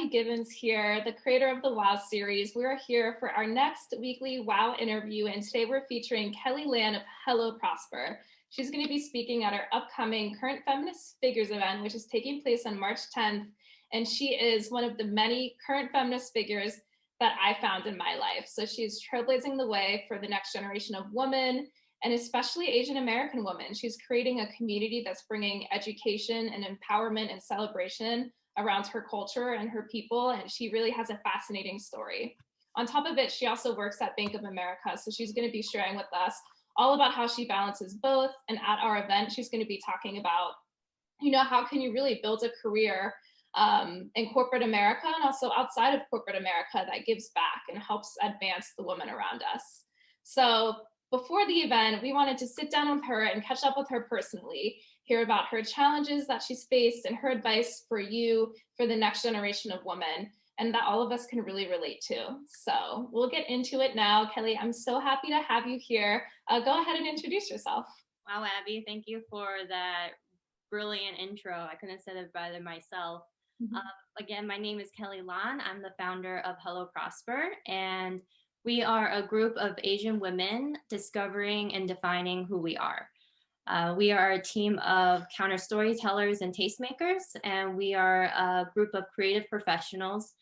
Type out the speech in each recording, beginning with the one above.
Abby Gibbons here, the creator of the WOW series. We're here for our next weekly WOW interview, and today we're featuring Kelly Lan of Hello Prosper. She's going to be speaking at our upcoming Current Feminist Figures event, which is taking place on March 10th, and she is one of the many current feminist figures that I found in my life. So she's trailblazing the way for the next generation of women, and especially Asian American women. She's creating a community that's bringing education and empowerment and celebration around her culture and her people, and she really has a fascinating story. On top of it, she also works at Bank of America, so she's going to be sharing with us all about how she balances both. And at our event, she's going to be talking about, how can you really build a career in corporate America and also outside of corporate America that gives back and helps advance the women around us. So before the event, we wanted to sit down with her and catch up with her personally, hear about her challenges that she's faced and her advice for you, for the next generation of women, and that all of us can really relate to. So we'll get into it now. Kelly, I'm so happy to have you here. Go ahead and introduce yourself. Wow, Abby, thank you for that brilliant intro. I couldn't have said it better myself. Mm-hmm. Again, my name is Kelly Lan. I'm the founder of Hello Prosper, and we are a group of Asian women discovering and defining who we are. We are a team of counter storytellers and tastemakers, and we are a group of creative professionals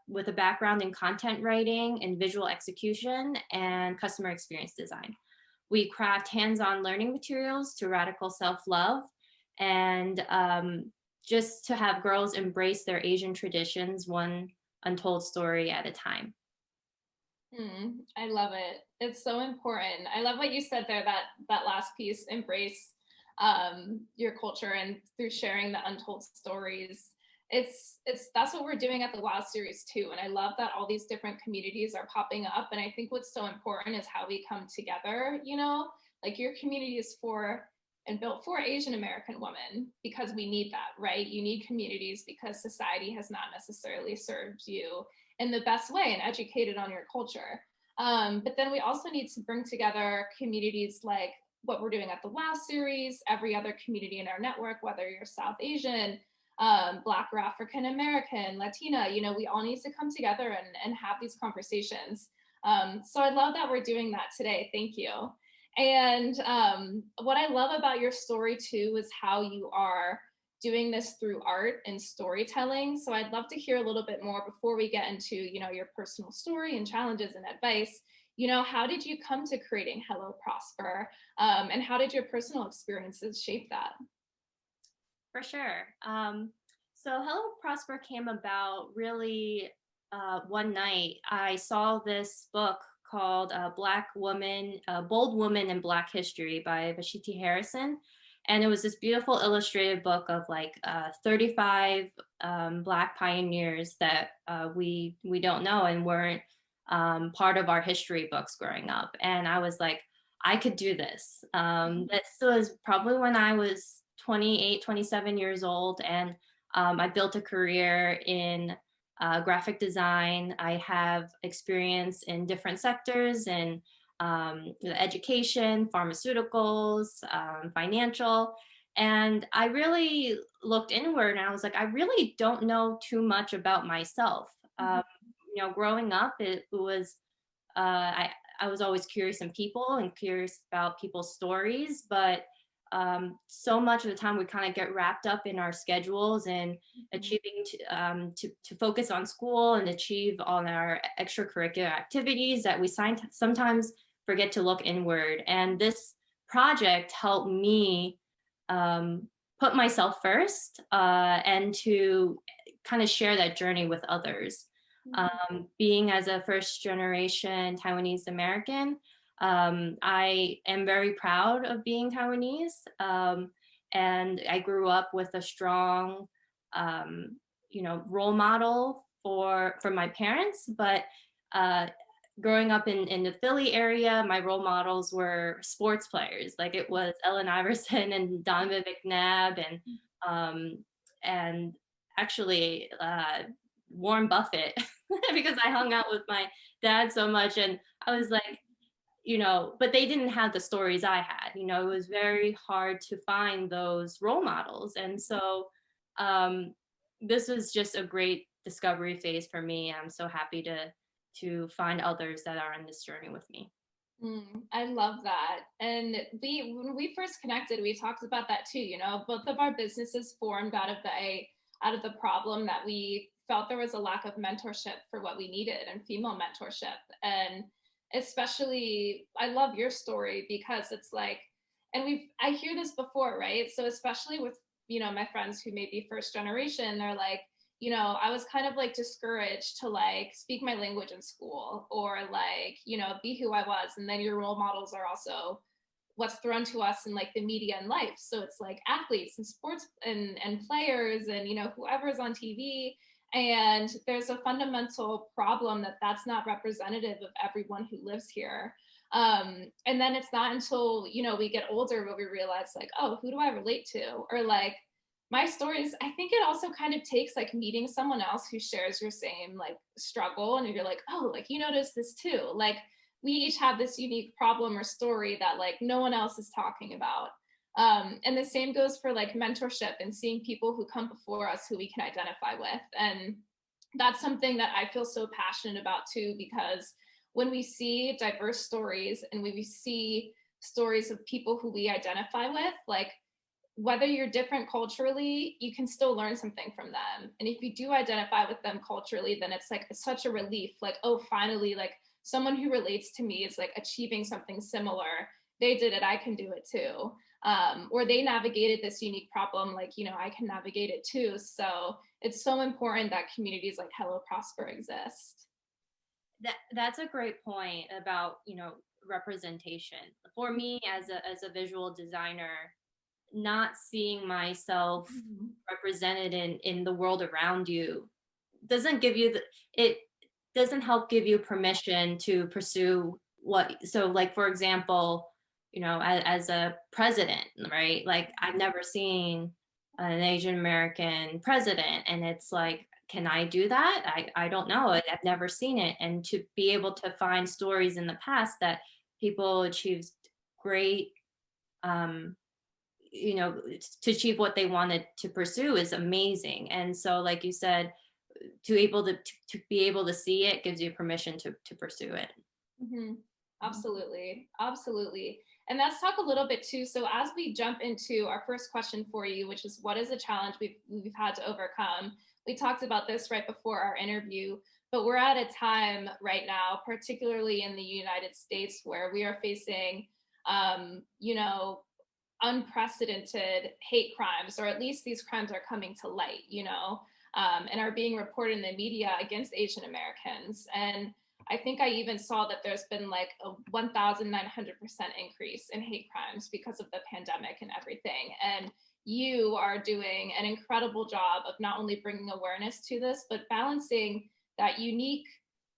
with a background in content writing and visual execution and customer experience design. We craft hands-on learning materials to radical self-love and just to have girls embrace their Asian traditions, one untold story at a time. I love it. It's so important. I love what you said there, that last piece, embrace your culture, and through sharing the untold stories. That's what we're doing at the WOW series too. And I love that all these different communities are popping up. And I think what's so important is how we come together, like your community is for and built for Asian American women because we need that, right? You need communities because society has not necessarily served you in the best way and educated on your culture. But then we also need to bring together communities like what we're doing at the WOW series, every other community in our network, whether you're South Asian, Black or African American, Latina, we all need to come together and have these conversations. So I love that we're doing that today. Thank you. And what I love about your story too is how you are doing this through art and storytelling. So I'd love to hear a little bit more before we get into, your personal story and challenges and advice. How did you come to creating Hello Prosper? And how did your personal experiences shape that? For sure. So Hello Prosper came about really one night. I saw this book called Bold Woman in Black History by Vashti Harrison. And it was this beautiful illustrated book of 35 Black pioneers that we don't know and weren't part of our history books growing up. And I was like, I could do this. This was probably when I was 28, 27 years old. And I built a career in graphic design. I have experience in different sectors in education, pharmaceuticals, financial. And I really looked inward and I was like, I really don't know too much about myself. Growing up, it was, I was always curious in people and curious about people's stories, but so much of the time we kind of get wrapped up in our schedules and achieving to focus on school and achieve on our extracurricular activities that we sometimes forget to look inward. And this project helped me put myself first and to kind of share that journey with others. Being as a first generation Taiwanese American, I am very proud of being Taiwanese, and I grew up with a strong, role model for my parents. But growing up in the Philly area, my role models were sports players. Like it was Ellen Iverson and Donovan McNabb, and actually Warren Buffett, because I hung out with my dad so much, and I was like, but they didn't have the stories I had. It was very hard to find those role models. And so this was just a great discovery phase for me. I'm so happy to find others that are on this journey with me. I love that. And when we first connected, we talked about that too. You know, both of our businesses formed out of the problem that we felt there was a lack of mentorship for what we needed and female mentorship. And especially, I love your story because it's like, and I hear this before, right? So especially with, you know, my friends who may be first generation, they're like, you know, I was kind of like discouraged to like speak my language in school or like, you know, be who I was. And then your role models are also what's thrown to us in like the media and life. So it's like athletes and sports and players and, you know, whoever's on TV. And there's a fundamental problem that that's not representative of everyone who lives here. And then it's not until, you know, we get older where we realize like, oh, who do I relate to? Or like, my stories, I think it also kind of takes like meeting someone else who shares your same like struggle and you're like, oh, like you notice this too. Like we each have this unique problem or story that like no one else is talking about. And the same goes for like mentorship and seeing people who come before us who we can identify with. And that's something that I feel so passionate about too, because when we see diverse stories and when we see stories of people who we identify with, like whether you're different culturally, you can still learn something from them. And if you do identify with them culturally, then it's like it's such a relief. Like, oh, finally, like someone who relates to me is like achieving something similar. They did it, I can do it too. Or they navigated this unique problem, like, you know, I can navigate it too. So it's so important that communities like Hello Prosper exist. That's a great point about, you know, representation. For me as a visual designer, not seeing myself represented in the world around you doesn't give you it doesn't help give you permission to pursue what. So like for example, you know, as a president, right, like I've never seen an Asian American president, and it's like, can I do that? I don't know, I've never seen it. And to be able to find stories in the past that people achieved great, um you know, to achieve what they wanted to pursue is amazing. And so like you said, to be able to see it gives you permission to pursue it. Mm-hmm. Absolutely. Absolutely. And let's talk a little bit too. So as we jump into our first question for you, which is what is a challenge we've had to overcome? We talked about this right before our interview, but we're at a time right now, particularly in the United States, where we are facing, you know, unprecedented hate crimes, or at least these crimes are coming to light, you know, and are being reported in the media against Asian Americans. And I think I even saw that there's been like a 1,900% increase in hate crimes because of the pandemic and everything. And you are doing an incredible job of not only bringing awareness to this, but balancing that unique,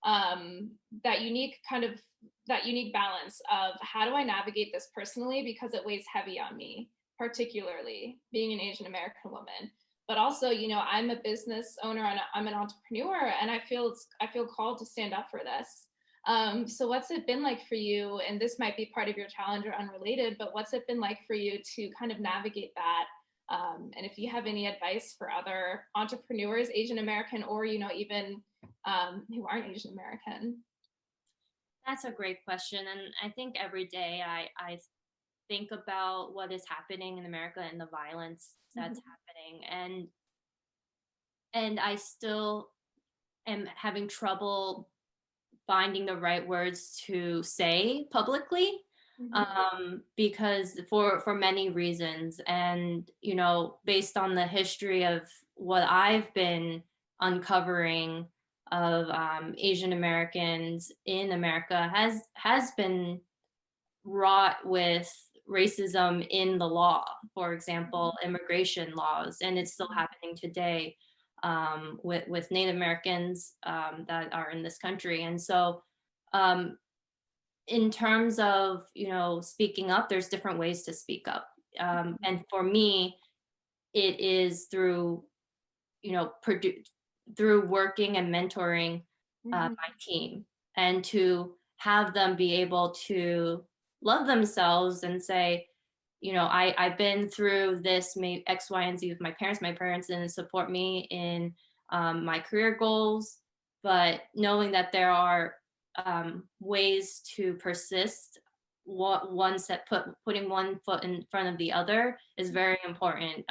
that unique kind of that unique balance of how do I navigate this personally because it weighs heavy on me, particularly being an Asian American woman. But also, you know, I'm a business owner and I'm an entrepreneur, and I feel called to stand up for this. So what's it been like for you? And this might be part of your challenge or unrelated, but what's it been like for you to kind of navigate that? And if you have any advice for other entrepreneurs, Asian American, or, you know, even who aren't Asian American. That's a great question. And I think every day I think about what is happening in America and the violence that's happening. And I still am having trouble finding the right words to say publicly, because for many reasons. And, you know, based on the history of what I've been uncovering of Asian Americans in America has been wrought with racism in the law, for example, immigration laws, and it's still happening today, with Native Americans that are in this country. And so in terms of, you know, speaking up, there's different ways to speak up. And for me, it is through, you know, through working and mentoring my team, and to have them be able to love themselves and say, I've been through this X, Y, and Z with my parents. My parents didn't support me in my career goals, but knowing that there are ways to persist, putting one foot in front of the other is very important.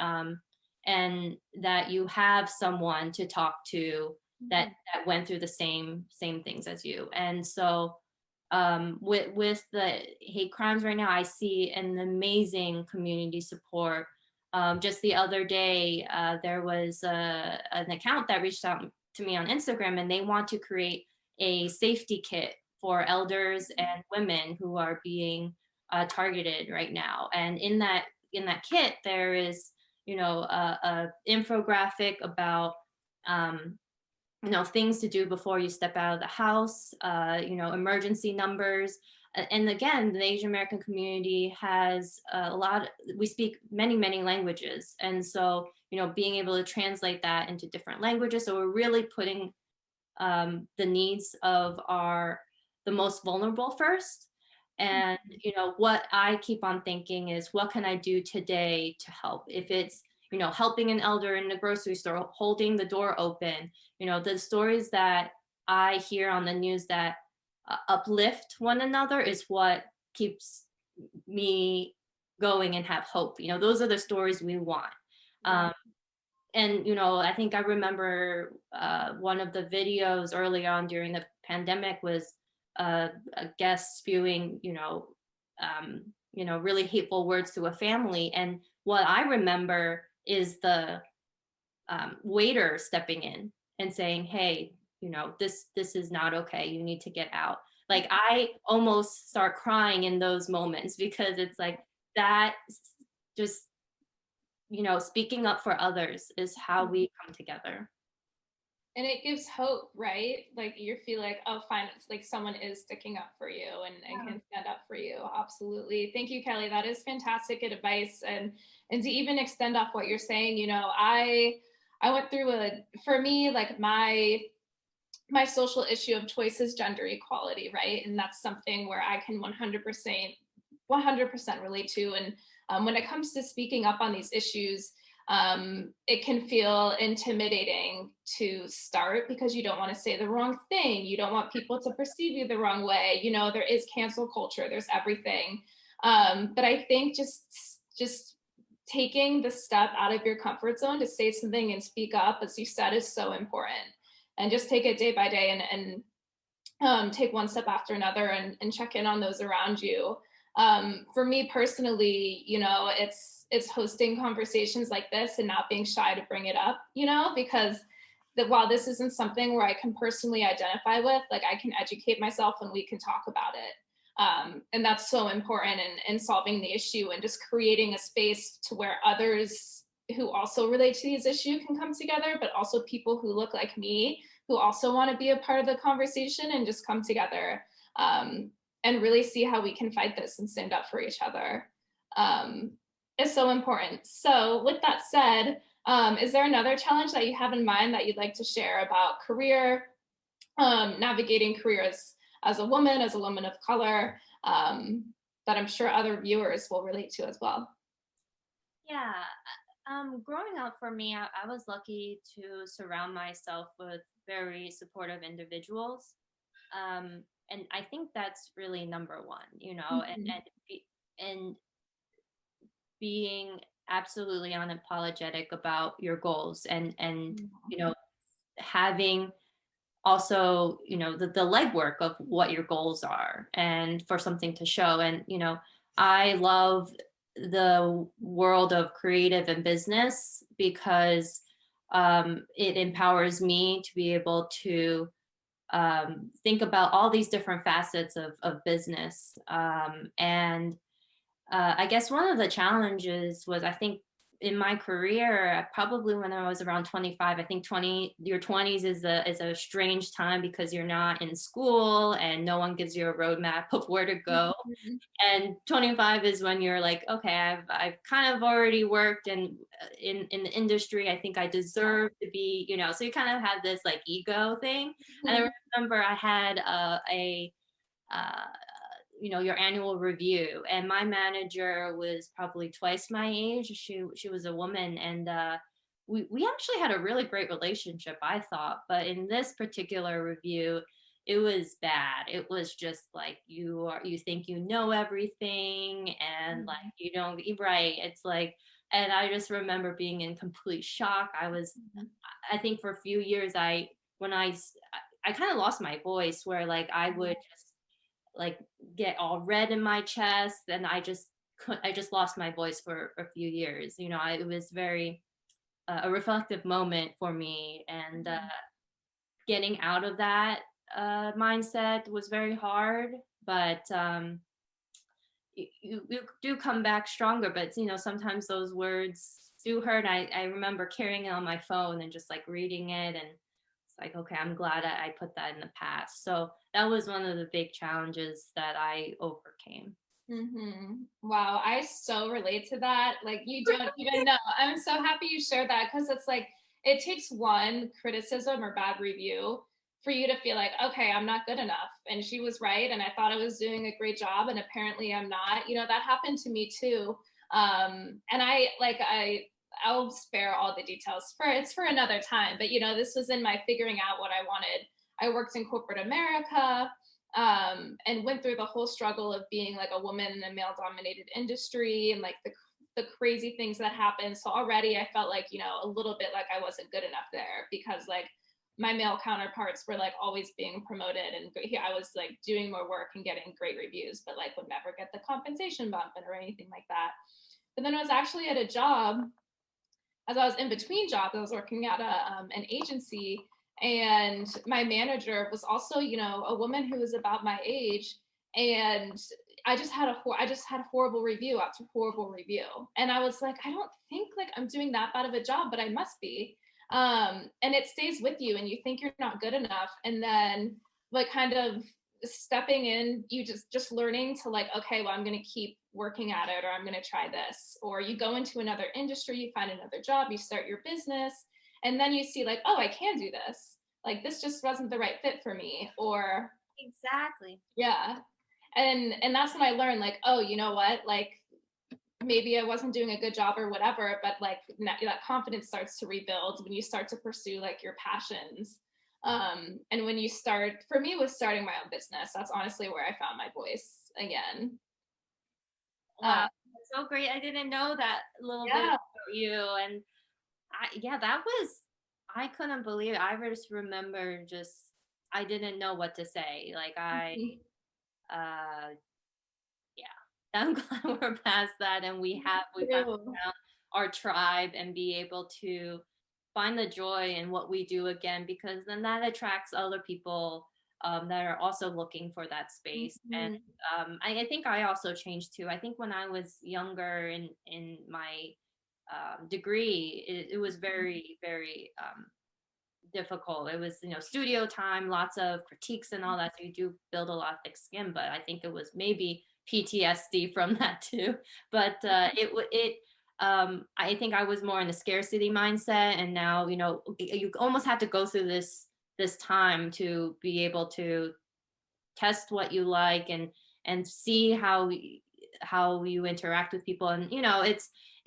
And that you have someone to talk to that went through the same things as you. And so with the hate crimes right now, I see an amazing community support. Just the other day, there was an account that reached out to me on Instagram, and they want to create a safety kit for elders and women who are being targeted right now. And in that kit, there is a infographic about things to do before you step out of the house, emergency numbers. And again, the Asian American community has we speak many, many languages. And so, being able to translate that into different languages. So we're really putting the needs of the most vulnerable first. And, what I keep on thinking is, what can I do today to help? If it's, helping an elder in the grocery store, holding the door open, the stories that I hear on the news that uplift one another is what keeps me going and have hope. Those are the stories we want. And, I think I remember one of the videos early on during the pandemic was a guest spewing, really hateful words to a family. And what I remember is the waiter stepping in and saying, hey, this is not okay. You need to get out. Like, I almost start crying in those moments, because it's like that just, speaking up for others is how we come together. And it gives hope, right? Like, you feel like, oh, fine, it's like someone is sticking up for you and can stand up for you. Absolutely. Thank you, Kelly. That is fantastic advice. And to even extend off what you're saying, I went through for me, like my social issue of choice is gender equality, right? And that's something where I can 100% relate to. And when it comes to speaking up on these issues, it can feel intimidating to start, because you don't want to say the wrong thing. You don't want people to perceive you the wrong way. There is cancel culture, there's everything. But I think just taking the step out of your comfort zone to say something and speak up, as you said, is so important. And just take it day by day, and take one step after another, and check in on those around you. For me personally, it's hosting conversations like this and not being shy to bring it up, because while this isn't something where I can personally identify with, like, I can educate myself and we can talk about it. And that's so important in solving the issue, and just creating a space to where others who also relate to these issues can come together, but also people who look like me, who also want to be a part of the conversation, and just come together and really see how we can fight this and stand up for each other. Is so important. So with that said, is there another challenge that you have in mind that you'd like to share about career, navigating careers as a woman of color, that I'm sure other viewers will relate to as well? Yeah. Growing up for me, I was lucky to surround myself with very supportive individuals. And I think that's really number one, and being absolutely unapologetic about your goals, and having also the legwork of what your goals are, and for something to show. And I love the world of creative and business, because it empowers me to be able to think about all these different facets of business. And I guess one of the challenges was, I think, in my career, probably when I was around 25, I think your 20s is a strange time, because you're not in school and no one gives you a roadmap of where to go. Mm-hmm. And 25 is when you're like, okay, I've kind of already worked in the industry. I think I deserve to be, so you kind of have this like ego thing. Mm-hmm. And I remember I had your annual review. And my manager was probably twice my age. She was a woman, and we actually had a really great relationship, I thought. But in this particular review, it was bad. It was just like you think you know everything, and like you don't. Right? It's like, and I just remember being in complete shock. I think for a few years, I kind of lost my voice, where like I would just like get all red in my chest, and I just lost my voice for a few years. It was very a reflective moment for me, and getting out of that mindset was very hard. But you do come back stronger. But sometimes those words do hurt. I remember carrying it on my phone and just like reading it, and it's like, okay, I'm glad I put that in the past. So that was one of the big challenges that I overcame. Wow, I so relate to that. Like, you don't even know. I'm so happy you shared that, because it's like it takes one criticism or bad review for you to feel like, okay, I'm not good enough. And she was right. And I thought I was doing a great job, and apparently I'm not. That happened to me too. And I'll spare all the details for another time. But this was in my figuring out what I wanted. I worked in corporate America, and went through the whole struggle of being like a woman in a male dominated industry, and like the crazy things that happened. So already I felt like, a little bit like I wasn't good enough there, because like my male counterparts were like always being promoted, and I was like doing more work and getting great reviews, but like would never get the compensation bump or anything like that. But then I was actually at a job, as I was in between jobs, I was working at an agency, and my manager was also, a woman who was about my age, and I just had a horrible review after horrible review, and I was like, I don't think like I'm doing that bad of a job, but I must be. And it stays with you, and you think you're not good enough, and then like kind of stepping in, you just learning to like, okay, well, I'm going to keep working at it, or I'm going to try this. Or you go into another industry, you find another job, you start your business, and then you see like, oh, I can do this. Like, this just wasn't the right fit for me. Or exactly. Yeah. And that's when I learned like, oh, you know what, like maybe I wasn't doing a good job or whatever, but like that confidence starts to rebuild when you start to pursue like your passions. And when you start, for me, was starting my own business. That's honestly where I found my voice again. Wow, that's so great. I didn't know that little bit about you. And I couldn't believe it. I just remember I didn't know what to say. Like yeah, I'm glad we're past that, and we found our tribe, and be able to find the joy in what we do again, because then that attracts other people that are also looking for that space. And I think I also changed too. I think when I was younger in my degree, it was very, very difficult. It was, studio time, lots of critiques and all that. So you do build a lot of thick skin, but I think it was maybe PTSD from that too. But I think I was more in a scarcity mindset, and now, you almost have to go through this time to be able to test what you like, and see how you interact with people, and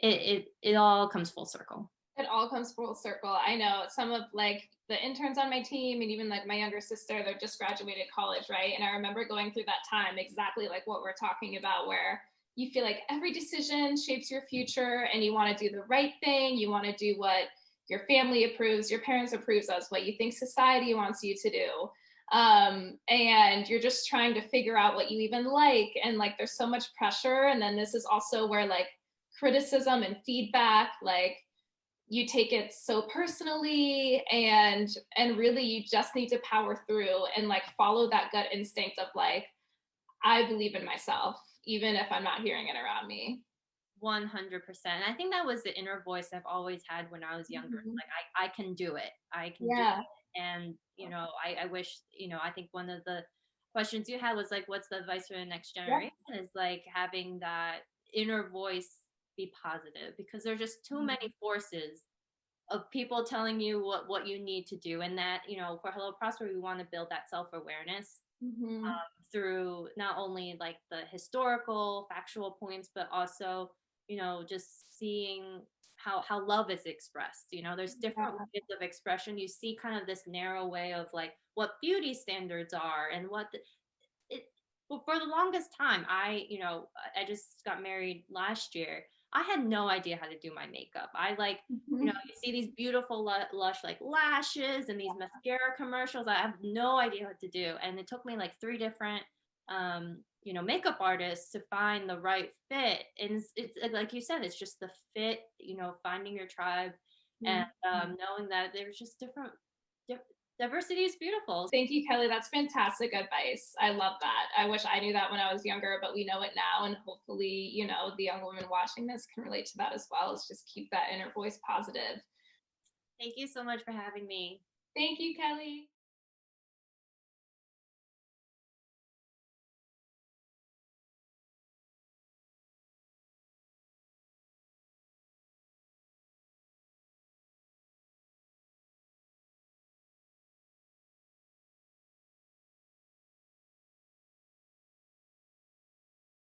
it all comes full circle. It all comes full circle. I know some of like the interns on my team, and even like my younger sister, they're just graduated college, right? And I remember going through that time exactly like what we're talking about, where you feel like every decision shapes your future, and you want to do the right thing. You want to do what your family approves, your parents approves of, what you think society wants you to do. And you're just trying to figure out what you even like. And like, there's so much pressure. And then this is also where like criticism and feedback, like you take it so personally, and really you just need to power through and like follow that gut instinct of like, I believe in myself, even if I'm not hearing it around me. 100%. I think that was the inner voice I've always had when I was younger. Like, I can do it. I can do it. And, I wish, I think one of the questions you had was like, what's the advice for the next generation? Is like having that inner voice be positive, because there's just too many forces of people telling you what you need to do. And that, for Hello Prosper, we want to build that self-awareness through not only like the historical factual points, but also, just seeing how love is expressed. There's different Yeah. ways of expression. You see kind of this narrow way of like what beauty standards are and it well, for the longest time, I just got married last year. I had no idea how to do my makeup. I like, Mhm. you see these beautiful lush like lashes and these mascara commercials. I have no idea what to do, and it took me like three different makeup artists to find the right fit. And like you said, it's just the fit. Finding your tribe and Mhm. knowing that there's just di- diversity is beautiful. Thank you, Kelly. That's fantastic advice. I love that. I wish I knew that when I was younger, but we know it now. And hopefully, the young women watching this can relate to that as well. Is just keep that inner voice positive. Thank you so much for having me. Thank you, Kelly.